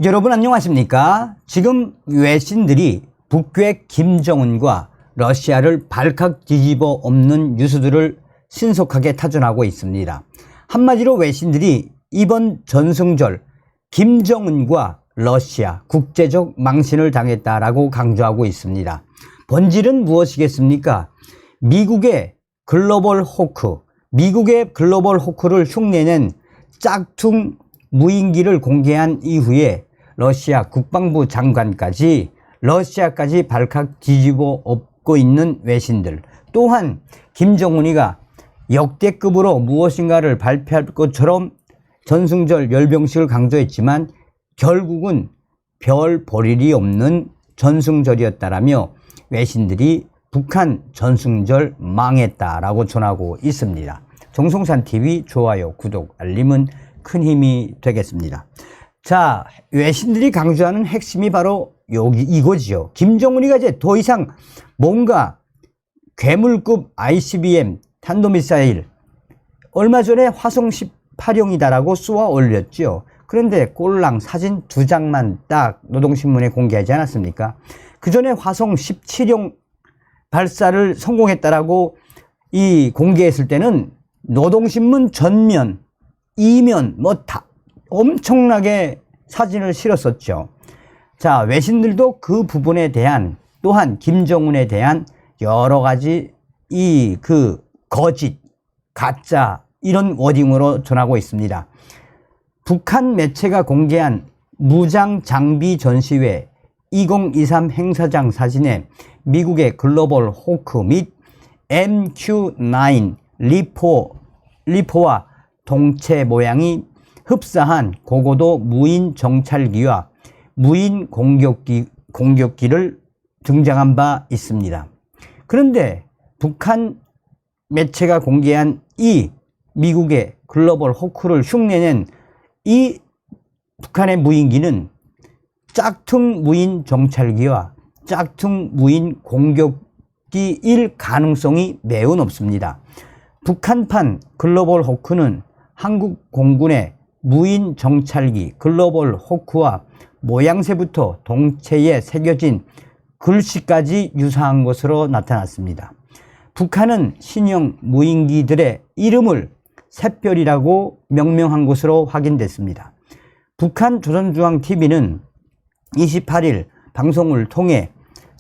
여러분 안녕하십니까? 지금 외신들이 북괴 김정은과 러시아를 발칵 뒤집어 엎는 뉴스들을 신속하게 타전하고 있습니다. 한마디로 외신들이 이번 전승절 김정은과 러시아 국제적 망신을 당했다라고 강조하고 있습니다. 본질은 무엇이겠습니까? 미국의 글로벌 호크를 흉내낸 짝퉁 무인기를 공개한 이후에 러시아 국방부 장관까지 러시아까지 발칵 뒤집어 엎고 있는 외신들, 또한 김정은이가 역대급으로 무엇인가를 발표할 것처럼 전승절 열병식을 강조했지만 결국은 별 볼 일이 없는 전승절이었다라며 외신들이 북한 전승절 망했다라고 전하고 있습니다. 정성산TV 좋아요, 구독, 알림은 큰 힘이 되겠습니다. 자, 외신들이 강조하는 핵심이 바로 이거지요. 김정은이가 이제 더 이상 뭔가 괴물급 ICBM 탄도미사일 얼마 전에 화성 18형이다라고 쏘아 올렸죠. 그런데 꼴랑 사진 2장만 딱 노동신문에 공개하지 않았습니까? 그 전에 화성 17형 발사를 성공했다라고 공개했을 때는 노동신문 전면, 이면 다 엄청나게 사진을 실었었죠. 자, 외신들도 그 부분에 대한, 또한 김정은에 대한 여러 가지 거짓, 가짜 이런 워딩으로 전하고 있습니다. 북한 매체가 공개한 무장 장비 전시회 2023 행사장 사진에 미국의 글로벌 호크 및 MQ-9 리포와 동체 모양이 흡사한 고고도 무인 정찰기와 무인 공격기를 등장한 바 있습니다. 그런데 북한 매체가 공개한 이 미국의 글로벌 호크를 흉내낸 이 북한의 무인기는 짝퉁 무인 정찰기와 짝퉁 무인 공격기일 가능성이 매우 높습니다. 북한판 글로벌 호크는 한국 공군의 무인 정찰기 글로벌 호크와 모양새부터 동체에 새겨진 글씨까지 유사한 것으로 나타났습니다. 북한은 신형 무인기들의 이름을 샛별이라고 명명한 것으로 확인됐습니다. 북한 조선중앙TV는 28일 방송을 통해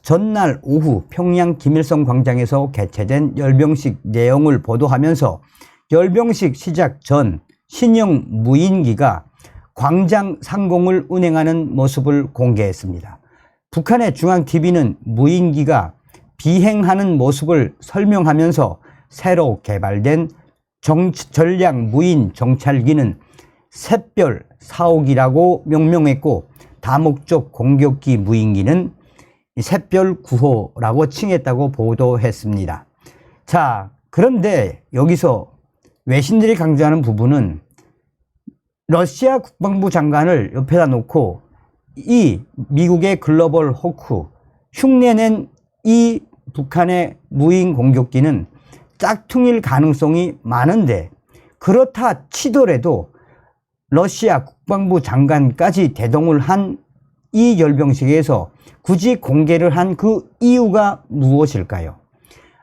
전날 오후 평양 김일성 광장에서 개최된 열병식 내용을 보도하면서 열병식 시작 전 신형 무인기가 광장 상공을 운행하는 모습을 공개했습니다. 북한의 중앙TV는 무인기가 비행하는 모습을 설명하면서 새로 개발된 전략 무인 정찰기는 샛별 4호기라고 명명했고 다목적 공격기 무인기는 샛별 9호라고 칭했다고 보도했습니다. 자, 그런데 여기서 외신들이 강조하는 부분은 러시아 국방부 장관을 옆에다 놓고 이 미국의 글로벌 호크 흉내낸 이 북한의 무인 공격기는 짝퉁일 가능성이 많은데, 그렇다 치더라도 러시아 국방부 장관까지 대동을 한 이 열병식에서 굳이 공개를 한 그 이유가 무엇일까요?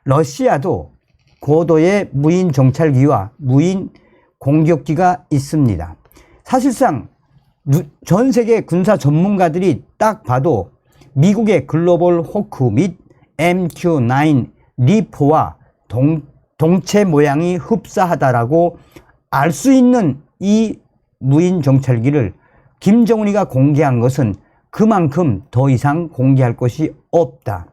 러시아도 고도의 무인 정찰기와 무인 공격기가 있습니다. 사실상 전 세계 군사 전문가들이 딱 봐도 미국의 글로벌 호크 및 MQ-9 리포와 동체 모양이 흡사하다라고 알 수 있는 이 무인 정찰기를 김정은이가 공개한 것은 그만큼 더 이상 공개할 것이 없다.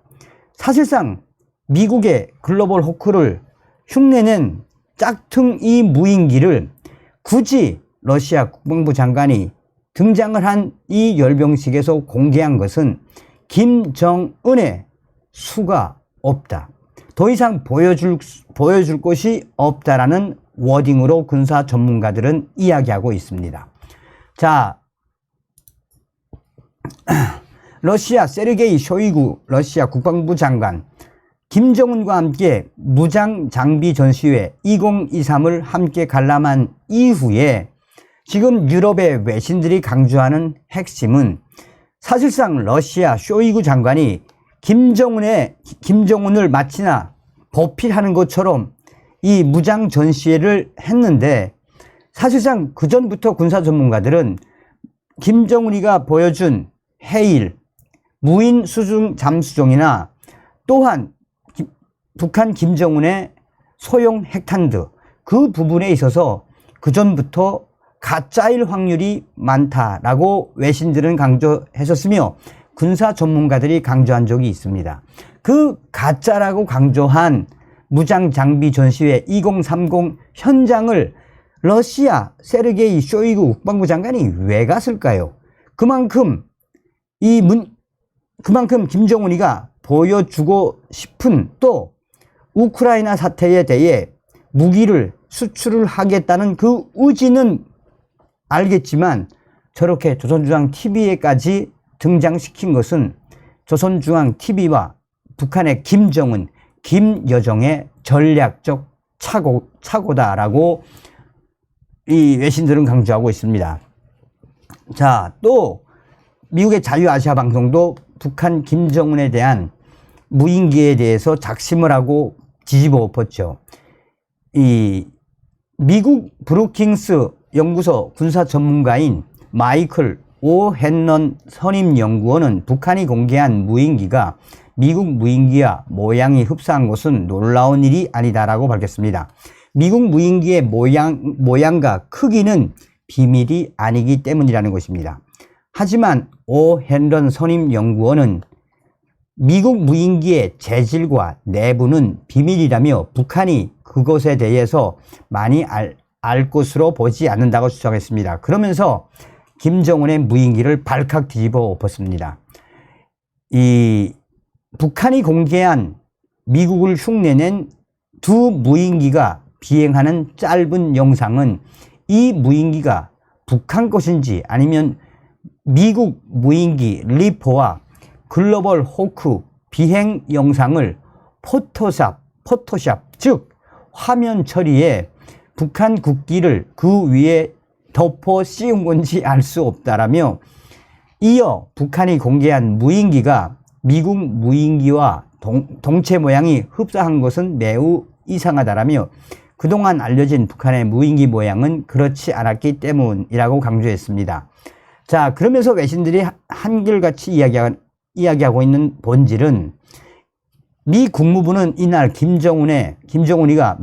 사실상 미국의 글로벌 호크를 흉내낸 짝퉁 이 무인기를 굳이 러시아 국방부 장관이 등장을 한 이 열병식에서 공개한 것은 김정은의 수가 없다. 더 이상 보여줄 것이 없다라는 워딩으로 군사 전문가들은 이야기하고 있습니다. 자, 러시아 세르게이 쇼이구 러시아 국방부 장관 김정은과 함께 무장 장비 전시회 2023을 함께 관람한 이후에 지금 유럽의 외신들이 강조하는 핵심은 사실상 러시아 쇼이구 장관이 김정은을 마치나 보필하는 것처럼 이 무장 전시회를 했는데, 사실상 그 전부터 군사 전문가들은 김정은이가 보여준 해일, 무인 수중 잠수정이나 또한 북한 김정은의 소형 핵탄두, 그 부분에 있어서 그 전부터 가짜일 확률이 많다라고 외신들은 강조했었으며 군사 전문가들이 강조한 적이 있습니다. 그 가짜라고 강조한 무장 장비 전시회 2030 현장을 러시아 세르게이 쇼이구 국방부 장관이 왜 갔을까요? 그만큼 김정은이가 보여주고 싶은, 또 우크라이나 사태에 대해 무기를 수출을 하겠다는 그 의지는 알겠지만, 저렇게 조선중앙TV에까지 등장시킨 것은 조선중앙TV와 북한의 김정은, 김여정의 전략적 착오다라고 이 외신들은 강조하고 있습니다. 자, 또 미국의 자유아시아 방송도 북한 김정은에 대한 무인기에 대해서 작심을 하고 뒤집어 엎었죠. 이 미국 브루킹스 연구소 군사 전문가인 마이클 오헨런 선임연구원은 북한이 공개한 무인기가 미국 무인기와 모양이 흡사한 것은 놀라운 일이 아니다라고 밝혔습니다. 미국 무인기의 모양과 크기는 비밀이 아니기 때문이라는 것입니다. 하지만 오헨런 선임연구원은 미국 무인기의 재질과 내부는 비밀이라며 북한이 그것에 대해서 많이 알 것으로 보지 않는다고 주장했습니다. 그러면서 김정은의 무인기를 발칵 뒤집어 엎었습니다. 이 북한이 공개한 미국을 흉내낸 두 무인기가 비행하는 짧은 영상은 이 무인기가 북한 것인지 아니면 미국 무인기 리퍼와 글로벌 호크 비행 영상을 포토샵, 즉 화면 처리에 북한 국기를 그 위에 덮어 씌운 건지 알 수 없다라며, 이어 북한이 공개한 무인기가 미국 무인기와 동체 모양이 흡사한 것은 매우 이상하다라며 그동안 알려진 북한의 무인기 모양은 그렇지 않았기 때문이라고 강조했습니다. 자, 그러면서 외신들이 한결같이 이야기하고 있는 본질은, 미 국무부는 이날 김정은이가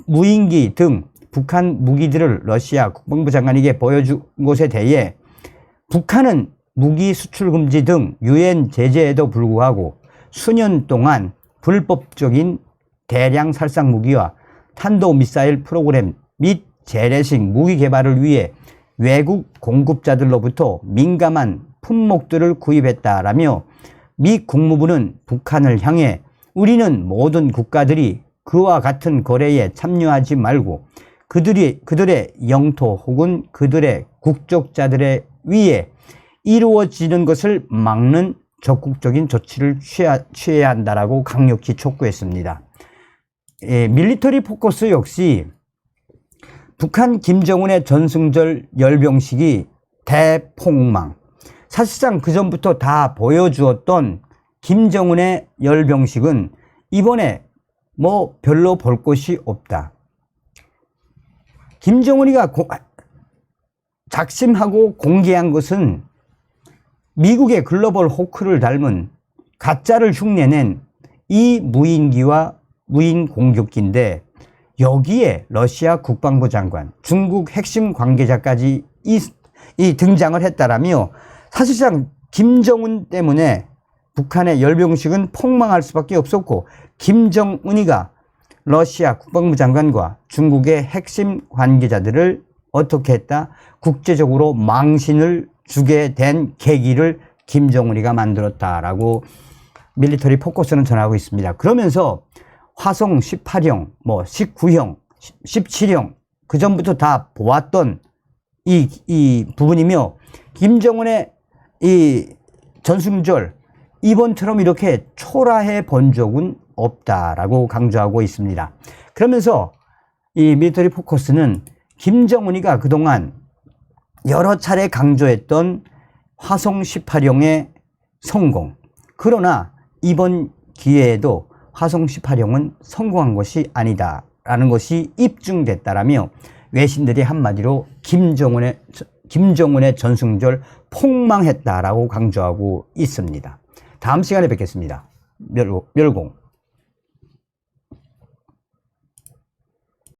무인기 등 북한 무기들을 러시아 국방부 장관에게 보여준 것에 대해 북한은 무기 수출 금지 등 유엔 제재에도 불구하고 수년 동안 불법적인 대량 살상 무기와 탄도미사일 프로그램 및 재래식 무기 개발을 위해 외국 공급자들로부터 민감한 품목들을 구입했다라며, 미 국무부는 북한을 향해 우리는 모든 국가들이 그와 같은 거래에 참여하지 말고 그들의 영토 혹은 그들의 국적자들에 의해 이루어지는 것을 막는 적극적인 조치를 취해야 한다라고 강력히 촉구했습니다. 밀리터리 포커스 역시 북한 김정은의 전승절 열병식이 대폭망, 사실상 그 전부터 다 보여주었던 김정은의 열병식은 이번에 뭐 별로 볼 것이 없다. 김정은이가 작심하고 공개한 것은 미국의 글로벌 호크를 닮은 가짜를 흉내낸 이 무인기와 무인 공격기인데, 여기에 러시아 국방부 장관, 중국 핵심 관계자까지 등장을 했다라며, 사실상 김정은 때문에 북한의 열병식은 폭망할 수밖에 없었고, 김정은이가 러시아 국방부 장관과 중국의 핵심 관계자들을 어떻게 했다? 국제적으로 망신을 주게 된 계기를 김정은이가 만들었다라고 밀리터리 포커스는 전하고 있습니다. 그러면서 화성 18형, 19형, 17형 그 전부터 다 보았던 이 부분이며, 김정은의 이 전승절 이번처럼 이렇게 초라해 본 적은 없다라고 강조하고 있습니다. 그러면서 이 밀리터리 포커스는 김정은이가 그동안 여러 차례 강조했던 화성 18형의 성공. 그러나 이번 기회에도 화성 18형은 성공한 것이 아니다라는 것이 입증됐다라며 외신들이 한마디로 김정은의 전승절 폭망했다라고 강조하고 있습니다. 다음 시간에 뵙겠습니다. 멸공.